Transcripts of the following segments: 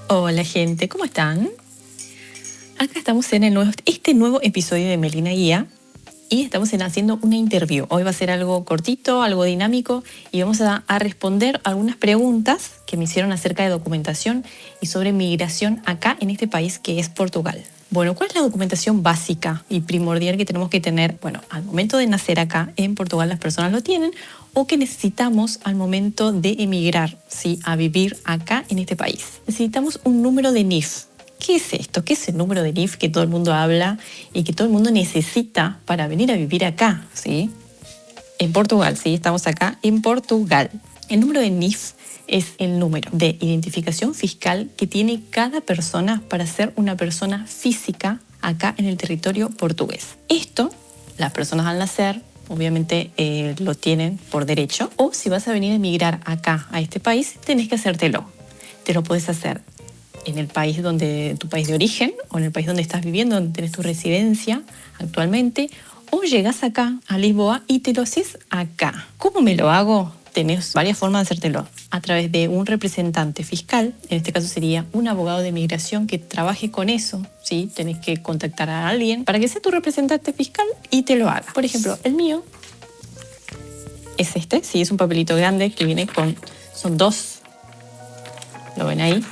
Hola gente, ¿cómo están? Acá estamos en este nuevo episodio de Melina Guía y estamos haciendo una interview. Hoy va a ser algo cortito, algo dinámico y vamos a responder algunas preguntas que me hicieron acerca de documentación y sobre migración acá en este país que es Portugal. Bueno, ¿cuál es la documentación básica y primordial que tenemos que tener? Bueno, al momento de nacer acá en Portugal las personas lo tienen o que necesitamos al momento de emigrar, ¿sí?, a vivir acá en este país. Necesitamos un número de NIF. ¿Qué es esto? ¿Qué es el número de NIF que todo el mundo habla y que todo el mundo necesita para venir a vivir acá, ¿sí? En Portugal, ¿sí? Estamos acá en Portugal. El número de NIF es el número de identificación fiscal que tiene cada persona para ser una persona física acá en el territorio portugués. Esto, las personas al nacer, obviamente lo tienen por derecho, o si vas a venir a emigrar acá a este país, tenés que hacértelo. Te lo puedes hacer en el país tu país de origen o en el país donde estás viviendo, donde tienes tu residencia actualmente, o llegas acá a Lisboa y te lo haces acá. ¿Cómo me lo hago? Tenés varias formas de hacértelo. A través de un representante fiscal, en este caso sería un abogado de migración que trabaje con eso, ¿sí? Tenés que contactar a alguien para que sea tu representante fiscal y te lo haga. Por ejemplo, el mío es este, sí, es un papelito grande que viene son dos, ¿lo ven ahí?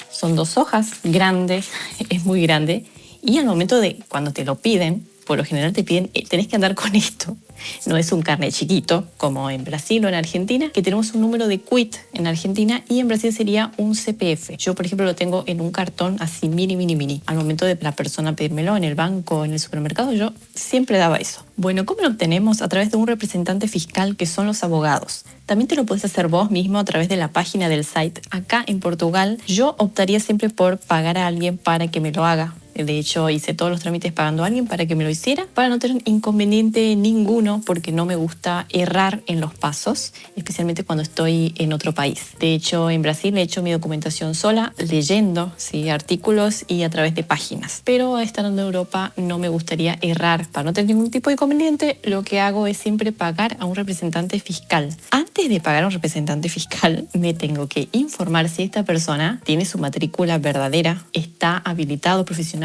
Son 2 hojas grandes, es muy grande, y al momento de cuando te lo piden, por lo general te piden, tenés que andar con esto. No es un carnet chiquito, como en Brasil o en Argentina, que tenemos un número de quit en Argentina y en Brasil sería un CPF. Yo, por ejemplo, lo tengo en un cartón así mini. Al momento de la persona pedírmelo en el banco, en el supermercado, yo siempre daba eso. Bueno, ¿cómo lo obtenemos? A través de un representante fiscal que son los abogados. También te lo puedes hacer vos mismo a través de la página del site. Acá en Portugal, yo optaría siempre por pagar a alguien para que me lo haga. De hecho, hice todos los trámites pagando a alguien para que me lo hiciera, para no tener inconveniente ninguno, porque no me gusta errar en los pasos, especialmente cuando estoy en otro país. De hecho, en Brasil he hecho mi documentación sola, leyendo, ¿sí?, artículos y a través de páginas. Pero estando en Europa no me gustaría errar. Para no tener ningún tipo de inconveniente, lo que hago es siempre pagar a un representante fiscal. Antes de pagar a un representante fiscal, me tengo que informar si esta persona tiene su matrícula verdadera, está habilitado profesionalmente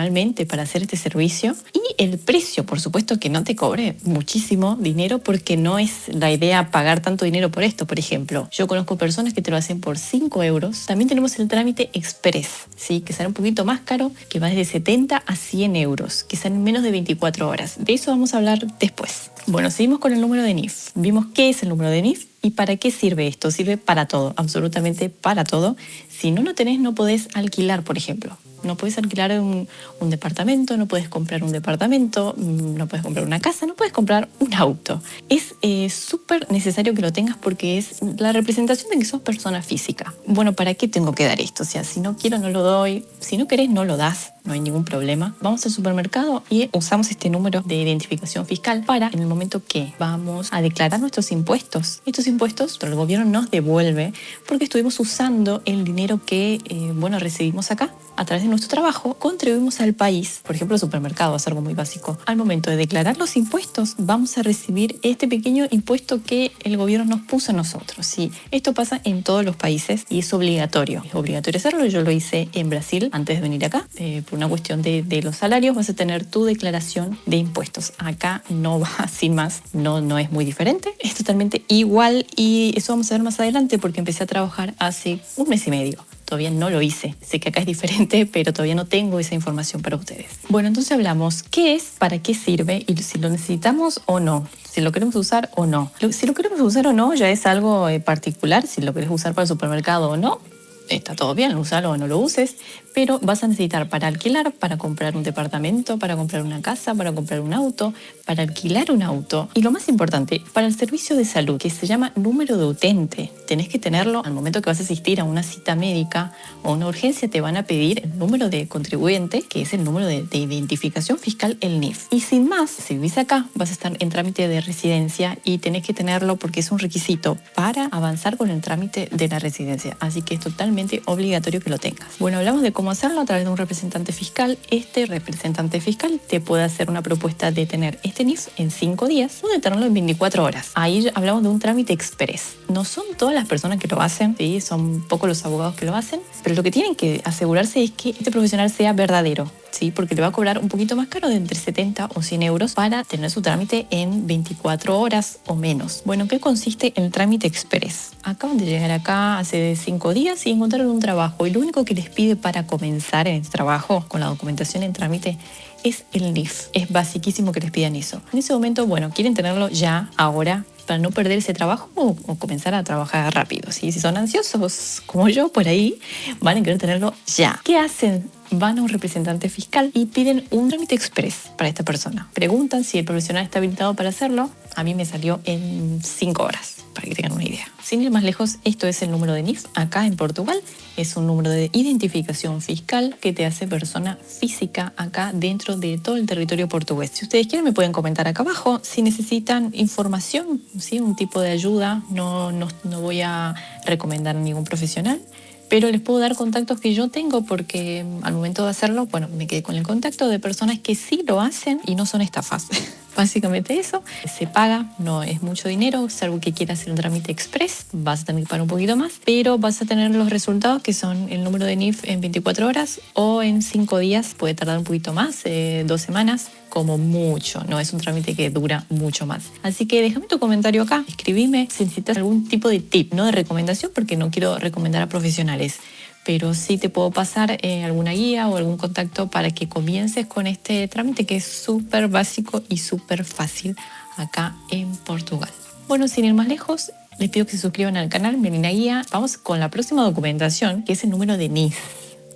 para hacer este servicio, y el precio, por supuesto, que no te cobre muchísimo dinero, porque no es la idea pagar tanto dinero por esto. Por ejemplo, yo conozco personas que te lo hacen por 5 euros. También tenemos el trámite express, ¿sí?, que sale un poquito más caro, que va desde 70 a 100 euros, que salen menos de 24 horas. De eso vamos a hablar después. Bueno, seguimos con el número de NIF. Vimos qué es el número de NIF y para qué sirve esto. Sirve para todo, absolutamente para todo. Si no lo tenés, no podés alquilar, por ejemplo. No puedes alquilar un departamento, no puedes comprar un departamento, no puedes comprar una casa, no puedes comprar un auto. Es súper necesario que lo tengas porque es la representación de que sos persona física. Bueno, ¿para qué tengo que dar esto? O sea, si no quiero, no lo doy. Si no querés, no lo das. No hay ningún problema. Vamos al supermercado y usamos este número de identificación fiscal para, en el momento que vamos a declarar nuestros impuestos, estos impuestos el gobierno nos devuelve porque estuvimos usando el dinero que recibimos acá a través de nuestro trabajo, contribuimos al país. Por ejemplo, el supermercado es algo muy básico. Al momento de declarar los impuestos, vamos a recibir este pequeño impuesto que el gobierno nos puso a nosotros. Sí, esto pasa en todos los países y es obligatorio. Es obligatorio hacerlo. Yo lo hice en Brasil antes de venir acá. Por una cuestión de los salarios, vas a tener tu declaración de impuestos. Acá no va sin más, no es muy diferente. Es totalmente igual y eso vamos a ver más adelante porque empecé a trabajar hace un mes y medio. Todavía no lo hice. Sé que acá es diferente, pero todavía no tengo esa información para ustedes. Bueno, entonces hablamos qué es, para qué sirve y si lo necesitamos o no. Si lo queremos usar o no. Si lo queremos usar o no ya es algo particular. Si lo querés usar para el supermercado o no, está todo bien, úsalo o no lo uses, pero vas a necesitar para alquilar, para comprar un departamento, para comprar una casa, para comprar un auto, para alquilar un auto y lo más importante, para el servicio de salud, que se llama número de utente. Tenés que tenerlo al momento que vas a asistir a una cita médica o una urgencia, te van a pedir el número de contribuyente, que es el número de identificación fiscal, el NIF. Y sin más, si vivís acá, vas a estar en trámite de residencia y tenés que tenerlo porque es un requisito para avanzar con el trámite de la residencia. Así que es totalmente obligatorio que lo tengas. Bueno, hablamos de cómo cómo hacerlo a través de un representante fiscal. Este representante fiscal te puede hacer una propuesta de tener este NIF en 5 días o de tenerlo en 24 horas. Ahí hablamos de un trámite express. No son todas las personas que lo hacen, ¿sí? Son pocos los abogados que lo hacen, pero lo que tienen que asegurarse es que este profesional sea verdadero, ¿sí? Porque le va a cobrar un poquito más caro, de entre 70 o 100 euros, para tener su trámite en 24 horas o menos. Bueno, ¿qué consiste el trámite express? Acaban de llegar acá hace 5 días y encontraron un trabajo, y lo único que les pide para comenzar en este trabajo con la documentación en trámite es el NIF. Es basiquísimo que les pidan eso. En ese momento, bueno, quieren tenerlo ya, ahora, para no perder ese trabajo o comenzar a trabajar rápido, ¿sí? Si son ansiosos como yo por ahí, van a querer tenerlo ya. ¿Qué hacen? Van a un representante fiscal y piden un trámite express para esta persona. Preguntan si el profesional está habilitado para hacerlo. A mí me salió en 5 horas, para que tengan una idea. Sin ir más lejos, esto es el número de NIF acá en Portugal. Es un número de identificación fiscal que te hace persona física acá dentro de todo el territorio portugués. Si ustedes quieren, me pueden comentar acá abajo si necesitan información, ¿sí? Un tipo de ayuda. No voy a recomendar a ningún profesional, pero les puedo dar contactos que yo tengo, porque al momento de hacerlo, bueno, me quedé con el contacto de personas que sí lo hacen y no son estafas. Básicamente eso, se paga, no es mucho dinero, salvo que quieras hacer un trámite express, vas a tener que pagar un poquito más, pero vas a tener los resultados, que son el número de NIF en 24 horas o en 5 días, puede tardar un poquito más, 2 semanas, como mucho, no es un trámite que dura mucho más. Así que déjame tu comentario acá, escribime si necesitas algún tipo de tip, no de recomendación, porque no quiero recomendar a profesionales, pero sí te puedo pasar alguna guía o algún contacto para que comiences con este trámite, que es súper básico y súper fácil acá en Portugal. Bueno, sin ir más lejos, les pido que se suscriban al canal Melina Guía. Vamos con la próxima documentación, que es el número de NIF,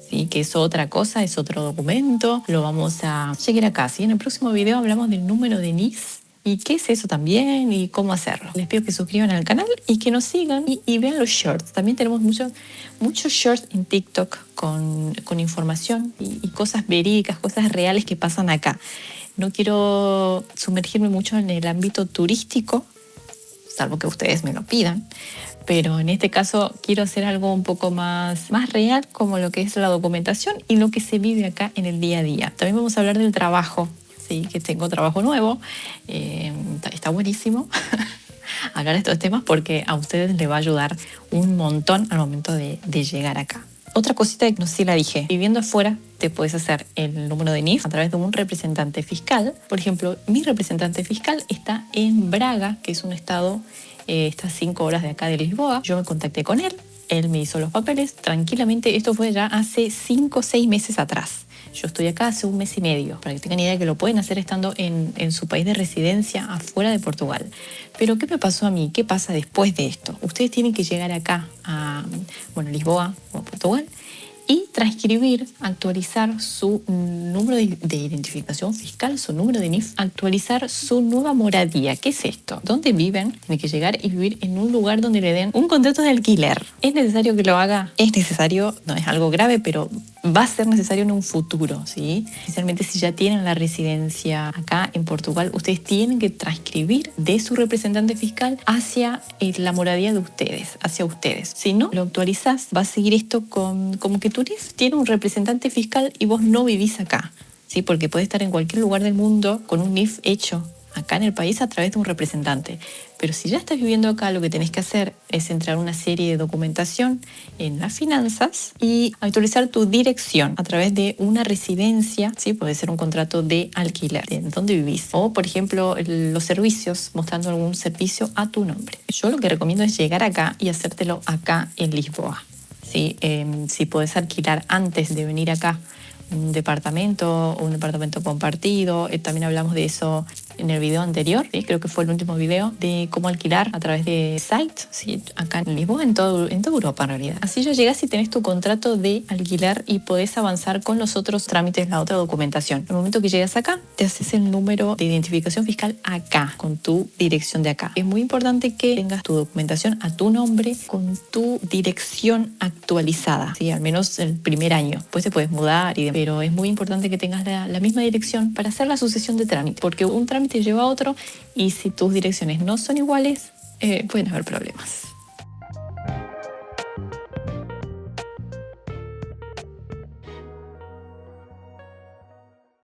¿sí? Que es otra cosa, es otro documento. Lo vamos a chequear acá, ¿sí? En el próximo video hablamos del número de NIF y qué es eso también y cómo hacerlo. Les pido que se suscriban al canal y que nos sigan y vean los shorts. También tenemos muchos shorts en TikTok con información y cosas verídicas, cosas reales que pasan acá. No quiero sumergirme mucho en el ámbito turístico, salvo que ustedes me lo pidan, pero en este caso quiero hacer algo un poco más real, como lo que es la documentación y lo que se vive acá en el día a día. También vamos a hablar del trabajo. Sí, que tengo trabajo nuevo, está buenísimo hablar de estos temas, porque a ustedes les va a ayudar un montón al momento de llegar acá. Otra cosita que no sé si la dije, viviendo afuera te puedes hacer el número de NIF a través de un representante fiscal. Por ejemplo, mi representante fiscal está en Braga, que es un estado, está a 5 horas de acá de Lisboa. Yo me contacté con él, él me hizo los papeles tranquilamente. Esto fue ya hace 5 o 6 meses atrás. Yo estoy acá hace 1 mes y medio, para que tengan idea que lo pueden hacer estando en su país de residencia afuera de Portugal. Pero ¿qué me pasó a mí? ¿Qué pasa después de esto? Ustedes tienen que llegar acá a Lisboa o a Portugal y transcribir, actualizar su número de identificación fiscal, su número de NIF, actualizar su nueva moradía. ¿Qué es esto? ¿Dónde viven? Tienen que llegar y vivir en un lugar donde le den un contrato de alquiler. ¿Es necesario que lo haga? Es necesario, no es algo grave, pero va a ser necesario en un futuro, ¿sí? Especialmente si ya tienen la residencia acá en Portugal, ustedes tienen que transcribir de su representante fiscal hacia la moradía de ustedes, hacia ustedes. Si no lo actualizás, va a seguir esto como que tu NIF tiene un representante fiscal y vos no vivís acá, ¿sí? Porque puede estar en cualquier lugar del mundo con un NIF hecho acá en el país a través de un representante. Pero si ya estás viviendo acá, lo que tenés que hacer es entrar una serie de documentación en las finanzas y actualizar tu dirección a través de una residencia, ¿sí? Puede ser un contrato de alquiler, de dónde vivís. O, por ejemplo, los servicios, mostrando algún servicio a tu nombre. Yo lo que recomiendo es llegar acá y hacértelo acá en Lisboa, ¿sí? Si podés alquilar antes de venir acá un departamento o un departamento compartido. También hablamos de eso en el video anterior, ¿sí? Creo que fue el último video, de cómo alquilar a través de site, ¿sí? Acá en Lisboa, en toda Europa en realidad. Así ya llegás y tenés tu contrato de alquiler y podés avanzar con los otros trámites, la otra documentación. En el momento que llegas acá, te haces el número de identificación fiscal acá, con tu dirección de acá. Es muy importante que tengas tu documentación a tu nombre, con tu dirección actualizada, ¿sí? Al menos el primer año. Después te puedes mudar, pero es muy importante que tengas la misma dirección para hacer la sucesión de trámites, porque un trámite lleva a otro y si tus direcciones no son iguales, pueden haber problemas.